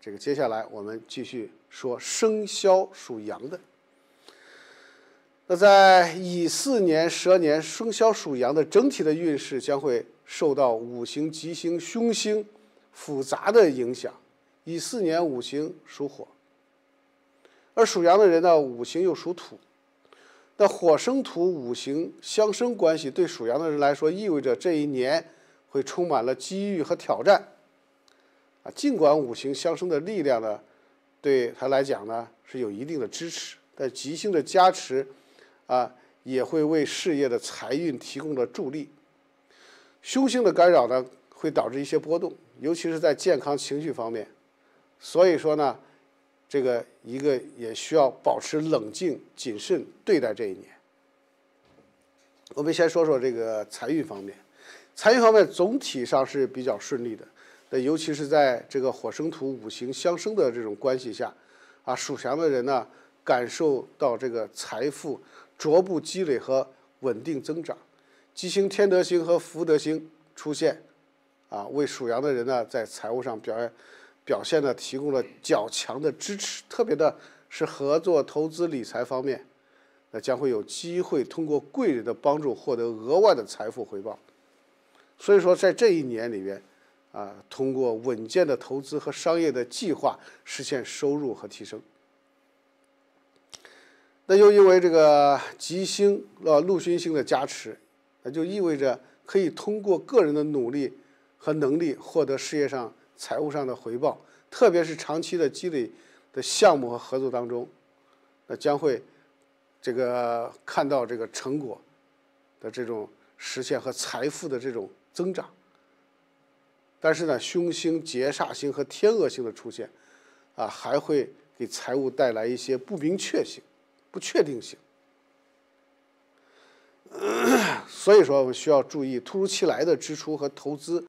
这个接下来我们继续说生肖属羊的。那在乙巳年、12年生肖属羊的整体的运势将会受到五行、吉星、凶星复杂的影响。乙巳年五行属火，而属羊的人呢，五行又属土。那火生土五行相生关系，对属羊的人来说，意味着这一年会充满了机遇和挑战。尽管五行相生的力量呢，对他来讲呢是有一定的支持，但吉星的加持也会为事业的财运提供了助力。凶星的干扰呢，会导致一些波动，尤其是在健康情绪方面。所以说呢，这个也需要保持冷静谨慎对待这一年。我们先说说这个财运方面，财运方面总体上是比较顺利的。那尤其是在这个火生土五行相生的这种关系下，属羊的人呢，感受到这个财富逐步积累和稳定增长。吉星天德星和福德星出现，为属羊的人呢在财务上表现呢提供了较强的支持，特别的是合作、投资、理财方面，那将会有机会通过贵人的帮助获得额外的财富回报。所以说，在这一年里边，通过稳健的投资和商业的计划实现收入和提升。那又因为这个吉星禄勋星的加持，那就意味着可以通过个人的努力和能力获得事业上、财务上的回报，特别是长期的积累的项目和合作当中，那将会这个看到这个成果的这种实现和财富的这种增长。但是呢，凶星、劫煞星和天恶星的出现，还会给财务带来一些不明确性、不确定性。所以说，我们需要注意突如其来的支出和投资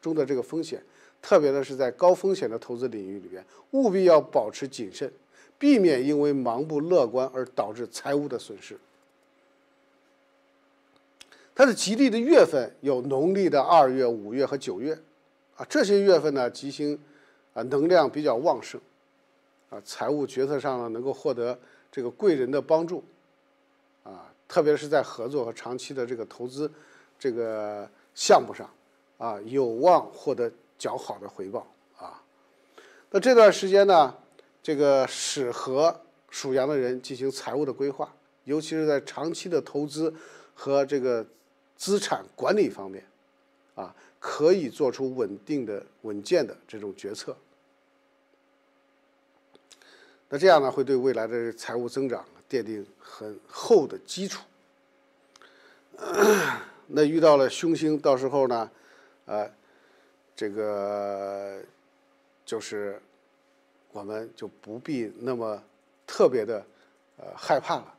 中的这个风险，特别的是在高风险的投资领域里边，务必要保持谨慎，避免因为盲目乐观而导致财务的损失。它的吉利的月份有农历的2月、5月和9月。这些月份呢，吉星能量比较旺盛，财务决策上呢能够获得这个贵人的帮助，特别是在合作和长期的这个投资这个项目上，有望获得较好的回报那这段时间呢，这个适合属羊的人进行财务的规划，尤其是在长期的投资和这个资产管理方面，可以做出稳健的这种决策。那这样呢，会对未来的财务增长奠定很厚的基础。那遇到了凶星，到时候呢，这个就是我们就不必那么特别的害怕了。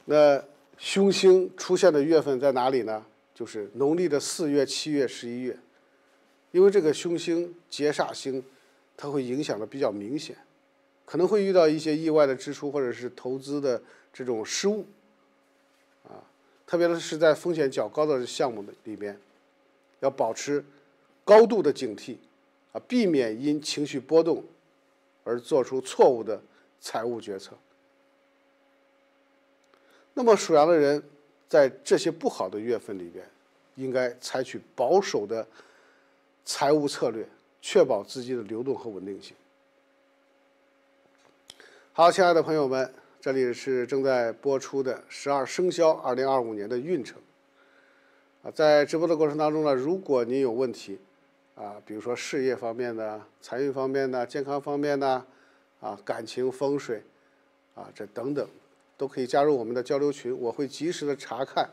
那凶星出现的月份在哪里呢？就是农历的4月、7月、11月，因为这个凶星、劫煞星，它会影响的比较明显，可能会遇到一些意外的支出或者是投资的这种失误，特别是在风险较高的项目里边，要保持高度的警惕，避免因情绪波动而做出错误的财务决策。那么属羊的人在这些不好的月份里边，应该采取保守的财务策略，确保资金的流动和稳定性。好，亲爱的朋友们，这里是正在播出的12生肖2025年的运程。在直播的过程当中呢，如果您有问题，比如说事业方面的、财运方面的、健康方面的，感情、风水，这等等，都可以加入我们的交流群，我会及时的查看，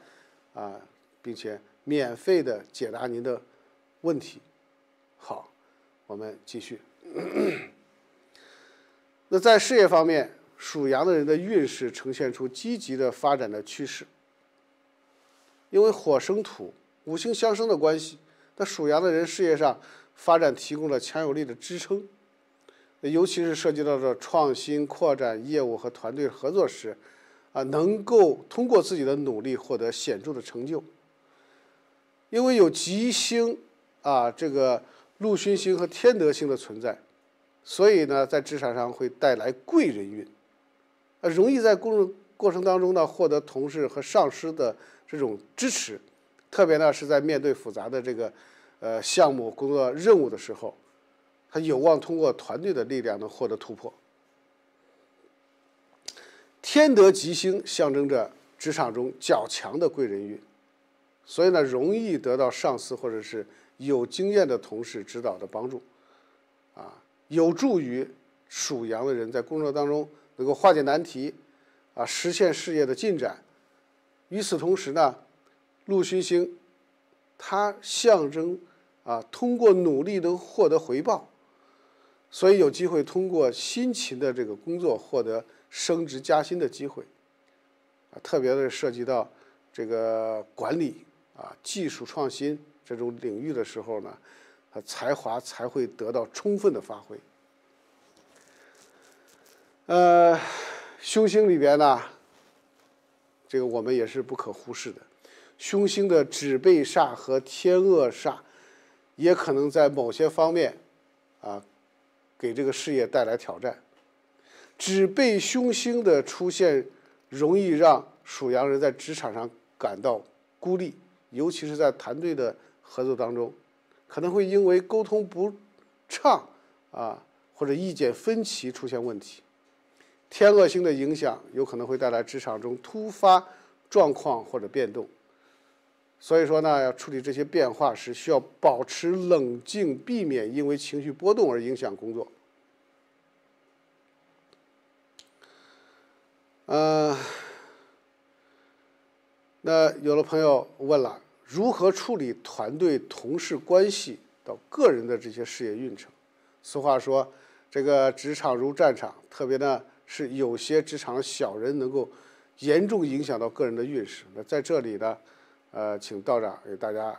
并且免费的解答您的问题。好，我们继续。那在事业方面，属羊的人的运势呈现出积极的发展的趋势。因为火生土，五行相生的关系，那属羊的人事业上发展提供了强有力的支撑。尤其是涉及到的创新、扩展业务和团队合作时，能够通过自己的努力获得显著的成就。因为有吉星这个禄勋星和天德星的存在，所以呢，在职场上会带来贵人运，容易在工作过程当中呢获得同事和上司的这种支持，特别呢是在面对复杂的这个项目工作任务的时候，他有望通过团队的力量能获得突破。天德吉星象征着职场中较强的贵人运，所以呢容易得到上司或者是有经验的同事指导的帮助，有助于属羊的人在工作当中能够化解难题，实现事业的进展。与此同时呢，禄戌星它象征通过努力能获得回报，所以有机会通过辛勤的这个工作获得升职加薪的机会，特别的涉及到这个管理技术创新这种领域的时候呢，才华才会得到充分的发挥。凶星里边呢，这个我们也是不可忽视的。凶星的指背煞和天厄煞，也可能在某些方面给这个事业带来挑战。指背凶星的出现，容易让属羊人在职场上感到孤立，尤其是在团队的合作当中，可能会因为沟通不畅或者意见分歧出现问题。天厄星的影响有可能会带来职场中突发状况或者变动，所以说呢，要处理这些变化时需要保持冷静，避免因为情绪波动而影响工作。那有的朋友问了，如何处理团队同事关系到个人的这些事业运程？俗话说，这个职场如战场，特别呢是有些职场小人能够严重影响到个人的运势。那在这里呢，请道长给大家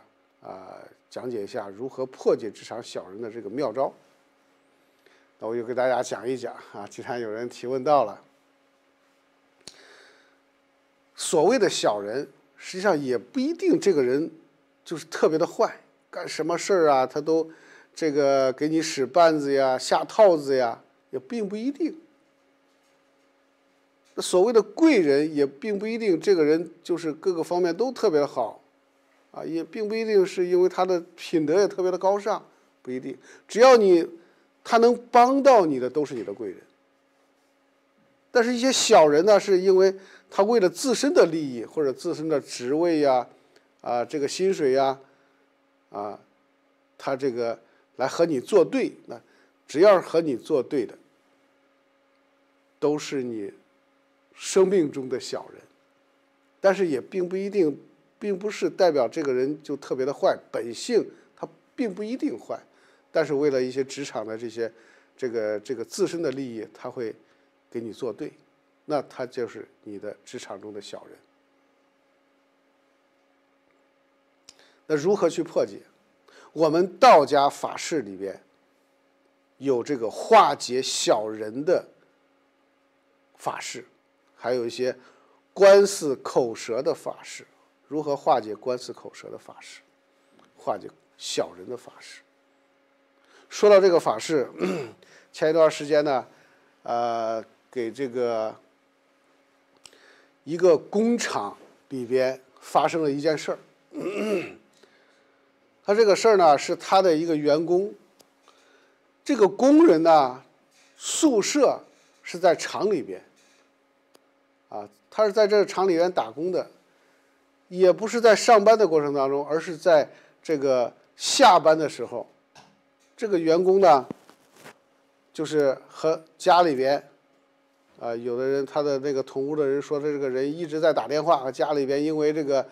讲解一下如何破解职场小人的这个妙招。那我就给大家讲一讲既然有人提问到了。所谓的小人，实际上也不一定这个人就是特别的坏，干什么事儿他都这个给你使绊子呀、下套子呀，也并不一定。所谓的贵人，也并不一定这个人就是各个方面都特别的好，也并不一定是因为他的品德也特别的高尚，不一定。只要他能帮到你的，都是你的贵人。但是一些小人呢，是因为他为了自身的利益或者自身的职位呀，这个薪水呀，他这个来和你作对。那只要是和你作对的，都是你生命中的小人。但是也并不一定，并不是代表这个人就特别的坏，本性他并不一定坏，但是为了一些职场的这些这个自身的利益，他会给你作对，那他就是你的职场中的小人。那如何去破解？我们道家法事里边有这个化解小人的法事，还有一些官司口舌的法事。如何化解官司口舌的法事？化解小人的法事。说到这个法事，前一段时间呢，给这个一个工厂里边发生了一件事儿。他这个事儿呢，是他的一个员工，这个工人呢，宿舍是在厂里边，他是在这个厂里边打工的，也不是在上班的过程当中，而是在这个下班的时候，这个员工呢，就是和家里边，有的人他的那个同屋的人说，这个人一直在打电话，和家里边因为这个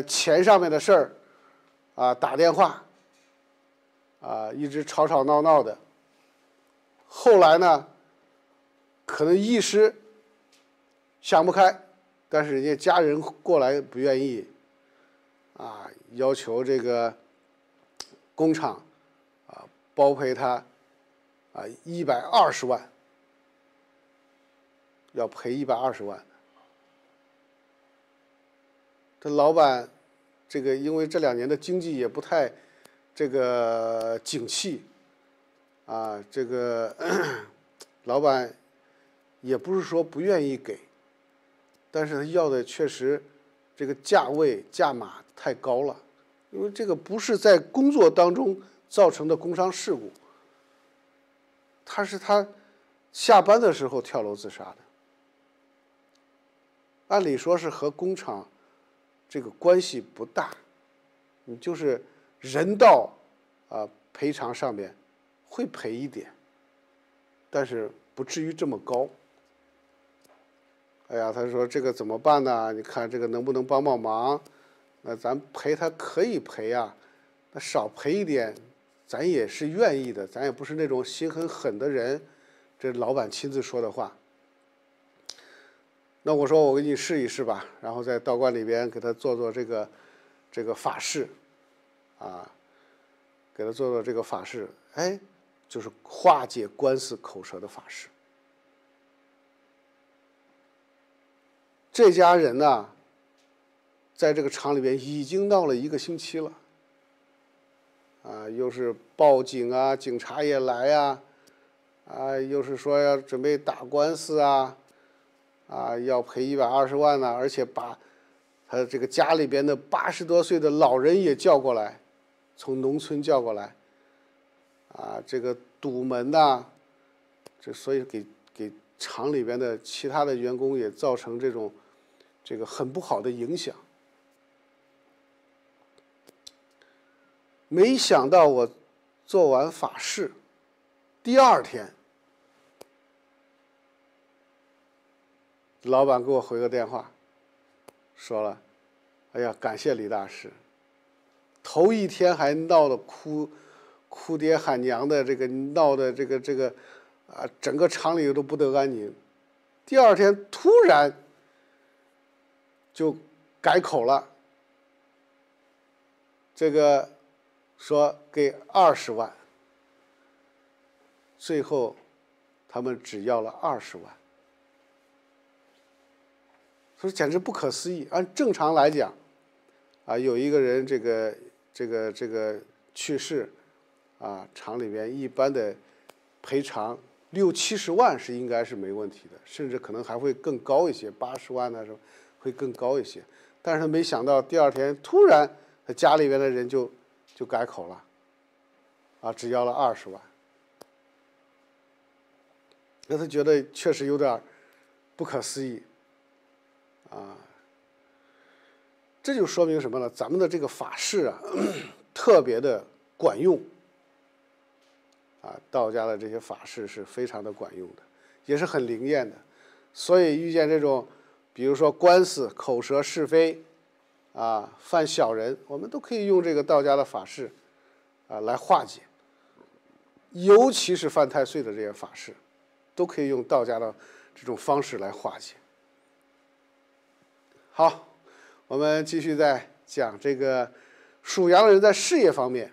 钱上面的事儿。打电话，一直吵吵闹闹的。后来呢，可能一时想不开，但是人家家人过来不愿意，要求这个工厂包赔他120万，要赔120万。这老板。这个因为这2年的经济也不太这个景气，这个老板也不是说不愿意给，但是他要的确实这个价位价码太高了，因为这个不是在工作当中造成的工伤事故，他是他下班的时候跳楼自杀的。按理说是和工厂这个关系不大，你就是人道赔偿上面会赔一点，但是不至于这么高。哎呀，他说这个怎么办呢？你看这个能不能帮帮忙？那咱赔他可以赔啊，那少赔一点，咱也是愿意的，咱也不是那种心很狠的人。这老板亲自说的话。那我说我给你试一试吧，然后在道观里边给他做这个法事，给他做这个法事，哎，就是化解官司口舌的法事。这家人呢，在这个厂里边已经闹了1个星期了，又是报警啊，警察也来呀，又是说要准备打官司啊，要赔120万呢，而且把他这个家里边的80多岁的老人也叫过来，从农村叫过来，这个堵门呐，这所以给厂里边的其他的员工也造成这个很不好的影响。没想到我做完法事，第2天，老板给我回个电话，说了：“哎呀，感谢李大师，头1天还闹得哭爹喊娘的，这个闹的这个整个厂里都不得安宁。第2天突然就改口了，这个说给20万，最后他们只要了20万。”说简直不可思议。按正常来讲，有一个人这个去世，厂里边一般的赔偿60、70万是应该是没问题的，甚至可能还会更高一些，80万呢，会更高一些。但是他没想到第2天突然他家里边的人就改口了，只要了20万。那他觉得确实有点不可思议。这就说明什么呢？咱们的这个法事特别的管用，道家的这些法事是非常的管用的，也是很灵验的。所以遇见这种，比如说官司、口舌是非，犯小人，我们都可以用这个道家的法事，来化解。尤其是犯太岁的这些法事，都可以用道家的这种方式来化解。好，我们继续再讲这个属羊的人在事业方面，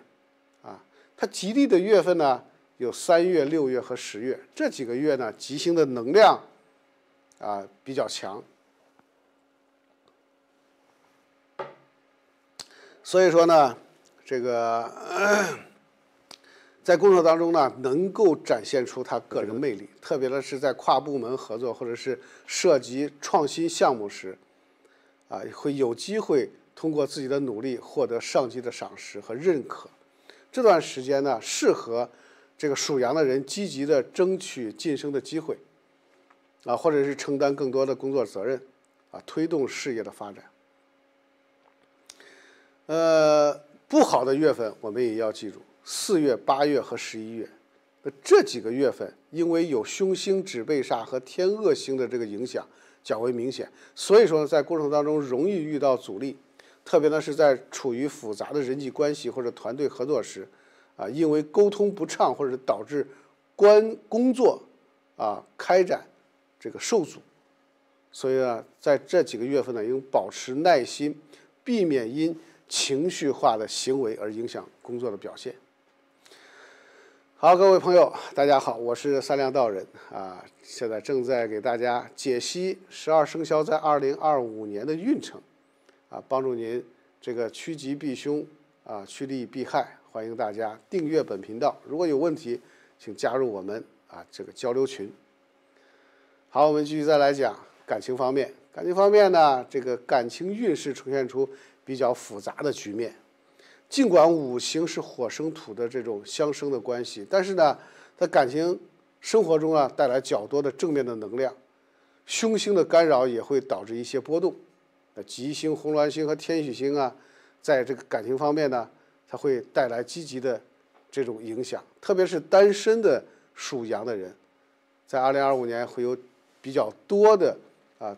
他吉利的月份呢有3月、6月和10月，这几个月呢吉星的能量比较强，所以说呢，这个在工作当中呢能够展现出他个人魅力，特别的是在跨部门合作或者是涉及创新项目时。会有机会通过自己的努力获得上级的赏识和认可。这段时间呢，适合这个属羊的人积极的争取晋升的机会，或者是承担更多的工作责任，推动事业的发展。不好的月份我们也要记住，4月、8月和11月。这几个月份因为有凶星、指背煞和天恶星的这个影响较为明显，所以说在过程当中容易遇到阻力，特别呢是在处于复杂的人际关系或者团队合作时，因为沟通不畅或者导致工作开展这个受阻，所以呢在这几个月份呢应保持耐心，避免因情绪化的行为而影响工作的表现。好，各位朋友，大家好，我是三亮道人现在正在给大家解析12生肖在2025年的运程，帮助您这个趋吉避凶，趋利避害。欢迎大家订阅本频道，如果有问题，请加入我们这个交流群。好，我们继续再来讲感情方面。感情方面呢，这个感情运势呈现出比较复杂的局面。尽管五行是火生土的这种相生的关系，但是呢，在感情生活中带来较多的正面的能量。凶星的干扰也会导致一些波动。吉星、红鸾星和天喜星在这个感情方面呢，它会带来积极的这种影响。特别是单身的属羊的人，在2025年会有比较多的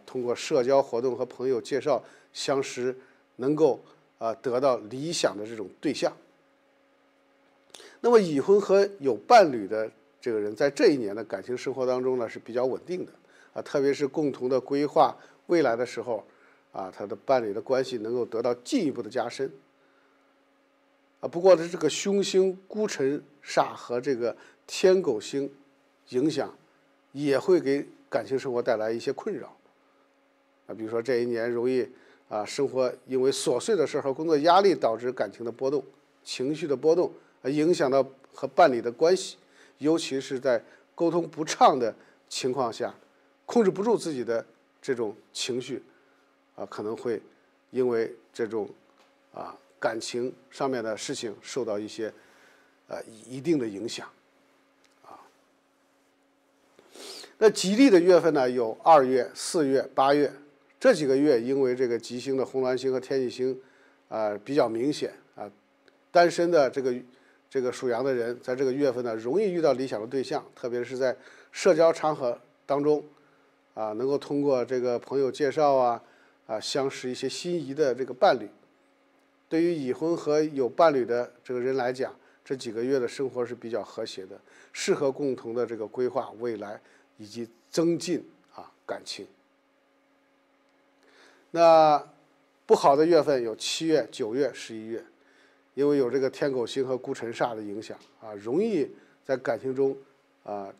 通过社交活动和朋友介绍相识，能够得到理想的这种对象。那么已婚和有伴侣的这个人，在这一年的感情生活当中呢是比较稳定的特别是共同的规划未来的时候他的伴侣的关系能够得到进一步的加深。不过呢，这个凶星孤辰煞和这个天狗星影响，也会给感情生活带来一些困扰。比如说这一年容易生活因为琐碎的事和工作压力导致感情的波动、情绪的波动，影响到和伴侣的关系，尤其是在沟通不畅的情况下，控制不住自己的这种情绪，可能会因为这种感情上面的事情受到一些一定的影响。那吉利的月份呢，有2月、4月、8月这几个月，因为这个吉星的红鸾星和天喜星比较明显单身的这个属羊的人，在这个月份呢，容易遇到理想的对象，特别是在社交场合当中能够通过这个朋友介绍相识一些心仪的这个伴侣。对于已婚和有伴侣的这个人来讲，这几个月的生活是比较和谐的，适合共同的这个规划未来以及增进感情。那不好的月份有7月、9月、11月，因为有这个天狗星和孤辰煞的影响容易在感情中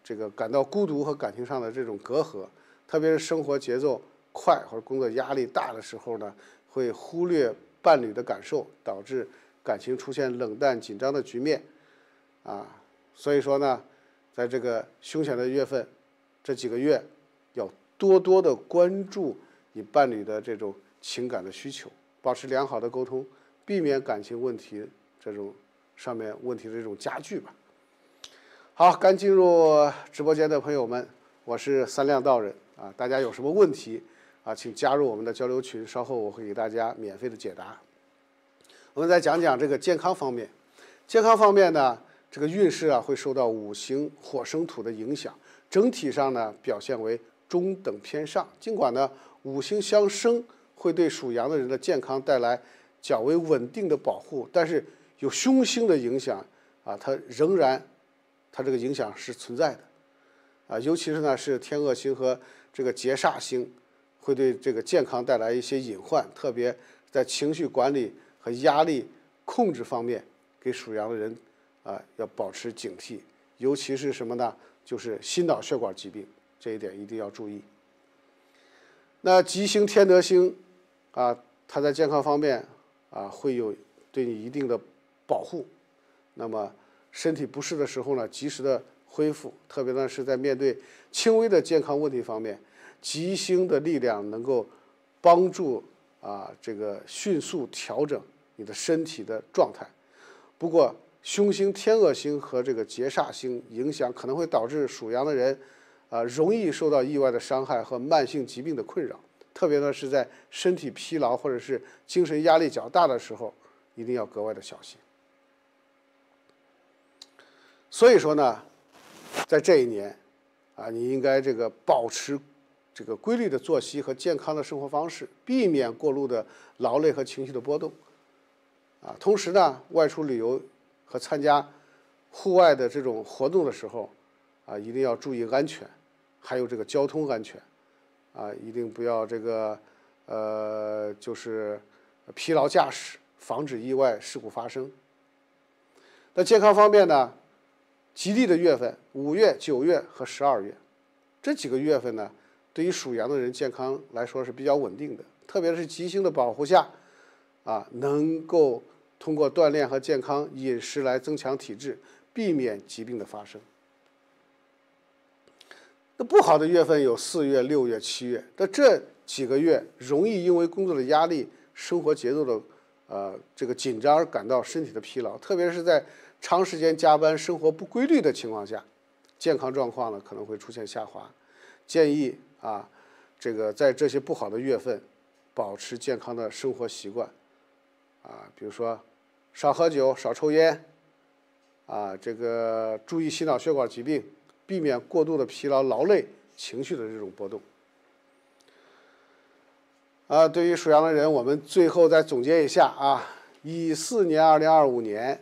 这个感到孤独和感情上的这种隔阂，特别是生活节奏快或者工作压力大的时候呢，会忽略伴侣的感受，导致感情出现冷淡紧张的局面所以说呢，在这个凶险的月份，这几个月要多多的关注你伴侣的这种情感的需求，保持良好的沟通，避免感情问题这种上面问题的这种加剧吧。好，刚进入直播间的朋友们，我是三亮道人大家有什么问题请加入我们的交流群，稍后我会给大家免费的解答。我们再讲讲这个健康方面。健康方面呢，这个运势会受到五行火生土的影响，整体上呢表现为中等偏上。尽管呢五行相生会对属羊的人的健康带来较为稳定的保护，但是有凶星的影响它仍然这个影响是存在的尤其是呢是天恶星和这个劫煞星会对这个健康带来一些隐患，特别在情绪管理和压力控制方面，给属羊的人要保持警惕，尤其是什么呢？就是心脑血管疾病，这一点一定要注意。那吉星天德星它在健康方面会有对你一定的保护。那么身体不适的时候呢，及时的恢复，特别呢是在面对轻微的健康问题方面，吉星的力量能够帮助这个迅速调整你的身体的状态。不过凶星天恶星和这个劫煞星影响，可能会导致属羊的人容易受到意外的伤害和慢性疾病的困扰，特别呢是在身体疲劳或者是精神压力较大的时候，一定要格外的小心。所以说呢，在这一年你应该这个保持这个规律的作息和健康的生活方式，避免过度的劳累和情绪的波动同时呢，外出旅游和参加户外的这种活动的时候一定要注意安全，还有这个交通安全一定不要这个就是疲劳驾驶，防止意外事故发生。那健康方面呢，吉利的月份5月、9月和12月这几个月份呢，对于属羊的人健康来说是比较稳定的，特别是吉星的保护下能够通过锻炼和健康饮食来增强体质，避免疾病的发生。那不好的月份有4月、6月、7月，那这几个月容易因为工作的压力、生活节奏的这个紧张而感到身体的疲劳，特别是在长时间加班、生活不规律的情况下，健康状况呢可能会出现下滑。建议这个在这些不好的月份，保持健康的生活习惯，比如说少喝酒、少抽烟，这个注意心脑血管疾病，避免过度的疲劳、劳累、情绪的这种波动。对于属羊的人，我们最后再总结一下乙巳年2025年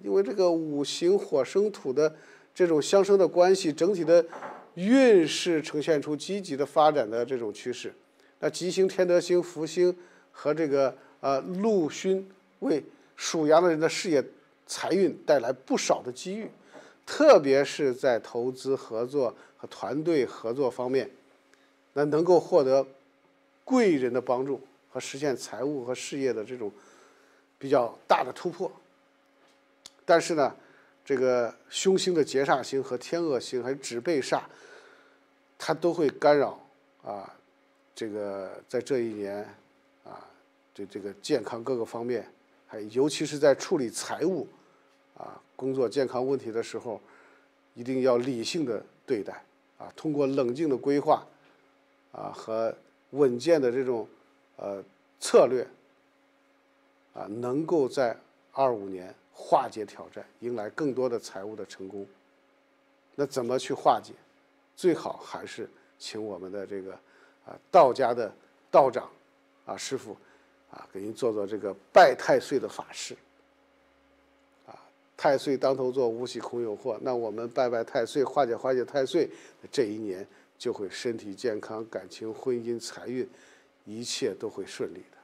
因为这个五行火生土的这种相生的关系，整体的运势呈现出积极的发展的这种趋势。那吉星、天德星、福星和这个禄勋为属羊的人的事业财运带来不少的机遇，特别是在投资合作和团队合作方面，那能够获得贵人的帮助和实现财务和事业的这种比较大的突破。但是呢，这个凶星的劫煞星和天恶星还有指背煞，它都会干扰这个在这一年对这个健康各个方面，还尤其是在处理财务工作健康问题的时候，一定要理性的对待通过冷静的规划和稳健的这种策略能够在25年化解挑战，迎来更多的财务的成功。那怎么去化解？最好还是请我们的这个道家的道长师傅给您做这个拜太岁的法事太岁当头坐，无喜恐有祸。那我们拜太岁，化解太岁，这一年就会身体健康、感情、婚姻、财运，一切都会顺利的。